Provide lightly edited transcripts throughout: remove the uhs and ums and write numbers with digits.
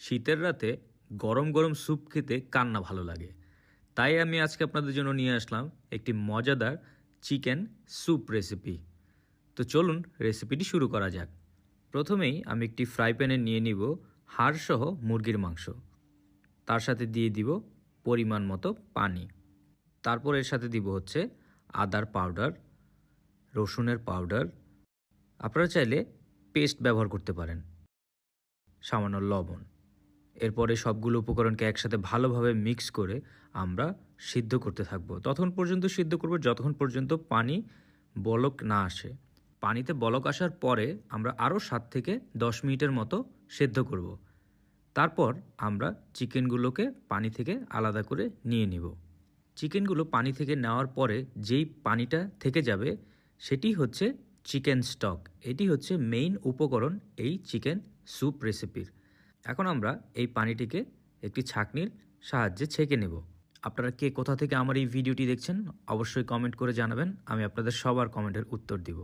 শীতের রাতে গরম গরম স্যুপ খেতে কার না ভালো লাগে। তাই আমি আজকে আপনাদের জন্য নিয়ে আসলাম একটি মজাদার চিকেন স্যুপ রেসিপি। তো চলুন রেসিপিটি শুরু করা যাক। প্রথমেই আমি একটি ফ্রাই প্যানে নিয়ে নিব হাড়সহ মুরগির মাংস। তার সাথে দিয়ে দিব পরিমাণ মতো পানি। তারপর এর সাথে দিব হচ্ছে আদার পাউডার, রসুনের পাউডার, আপনারা চাইলে পেস্ট ব্যবহার করতে পারেন, সামান্য লবণ। এরপরে সবগুলো উপকরণকে একসাথে ভালোভাবে মিক্স করে আমরা সিদ্ধ করতে থাকবো। ততক্ষণ পর্যন্ত সিদ্ধ করব যতক্ষণ পর্যন্ত পানি বলক না আসে। পানিতে বলক আসার পরে আমরা আরও 7 থেকে 10 মিনিটের মতো সেদ্ধ করব। তারপর আমরা চিকেনগুলোকে পানি থেকে আলাদা করে নিয়ে নিব। চিকেনগুলো পানি থেকে নেওয়ার পরে যেই পানিটা থেকে যাবে সেটি হচ্ছে চিকেন স্টক। এটি হচ্ছে মেইন উপকরণ এই চিকেন স্যুপ রেসিপির। এখন আমরা এই পানিটিকে একটি ছাঁকনির সাহায্যে ছেঁকে নেব। আপনারা কে কোথা থেকে আমার এই ভিডিওটি দেখছেন অবশ্যই কমেন্ট করে জানাবেন, আমি আপনাদের সবার কমেন্টের উত্তর দিব।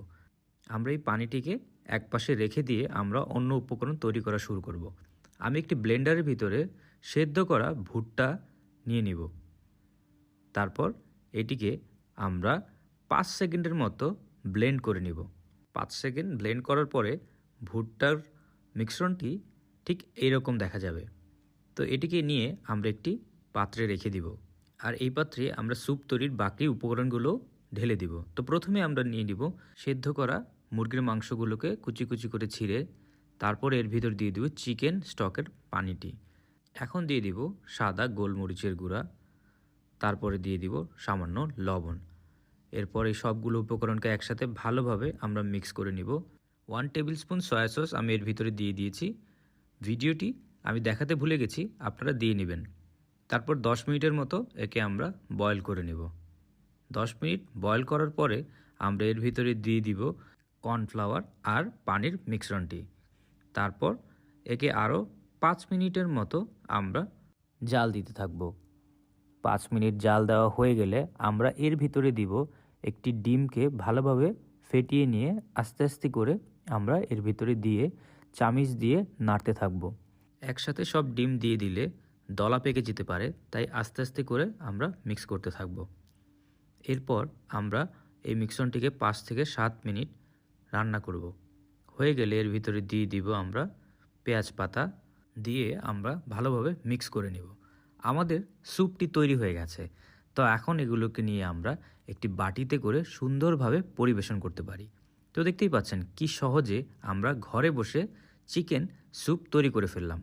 আমরা এই পানিটিকে একপাশে রেখে দিয়ে আমরা অন্য উপকরণ তৈরি করা শুরু করব। আমি একটি ব্লেন্ডারের ভিতরে সেদ্ধ করা ভুট্টা নিয়ে নিব। তারপর এটিকে আমরা 5 সেকেন্ডের মতো ব্লেন্ড করে নিব। 5 সেকেন্ড ব্লেন্ড করার পরে ভুট্টার মিশ্রণটি ঠিক এইরকম দেখা যাবে। তো এটিকে নিয়ে আমরা একটি পাত্রে রেখে দিব। আর এই পাত্রে আমরা স্যুপ তৈরির বাকি উপকরণগুলো ঢেলে দিব। তো প্রথমে আমরা নিয়ে নিব সেদ্ধ করা মুরগির মাংসগুলোকে কুচি কুচি করে ছিঁড়ে, তারপর এর ভিতর দিয়ে দিব চিকেন স্টকের পানিটি। এখন দিয়ে দিব সাদা গোলমরিচের গুঁড়া, তারপরে দিয়ে দিব সামান্য লবণ। এরপর এই সবগুলো উপকরণকে একসাথে ভালোভাবে আমরা মিক্স করে নিব। 1 টেবিল স্পুন সয়া সস আমি এর ভিতরে দিয়ে দিয়েছি। ভিডিওটি আমি দেখাতে ভুলে গেছি, আপনারা দিয়ে নেবেন। তারপর 10 মিনিটের মতো একে আমরা বয়েল করে নেব। 10 মিনিট বয়েল করার পরে আমরা এর ভিতরে দিয়ে দিব কর্নফ্লাওয়ার আর পানির মিশ্রণটি। তারপর একে আরও 5 মিনিটের মতো আমরা জাল দিতে থাকব। 5 মিনিট জাল দেওয়া হয়ে গেলে আমরা এর ভিতরে দিব একটি ডিমকে ভালোভাবে ফেটিয়ে নিয়ে আস্তে আস্তে করে আমরা এর ভিতরে দিয়ে চামিচ দিয়ে নাড়তে থাকব। একসাথে সব ডিম দিয়ে দিলে দলা পেকে যেতে পারে, তাই আস্তে আস্তে করে আমরা মিক্স করতে থাকব। এরপর আমরা এই মিশ্রণটিকে 5 থেকে 7 মিনিট রান্না করব। হয়ে গেলে এর ভিতরে দিয়ে দিব আমরা পেঁয়াজ পাতা, দিয়ে আমরা ভালোভাবে মিক্স করে নেব। আমাদের স্যুপটি তৈরি হয়ে গেছে। তো এখন এগুলোকে নিয়ে আমরা একটি বাটিতে করে সুন্দরভাবে পরিবেশন করতে পারি। তো দেখতেই পাচ্ছেন কি সহজে আমরা ঘরে বসে চিকেন স্যুপ তৈরি করে ফেললাম।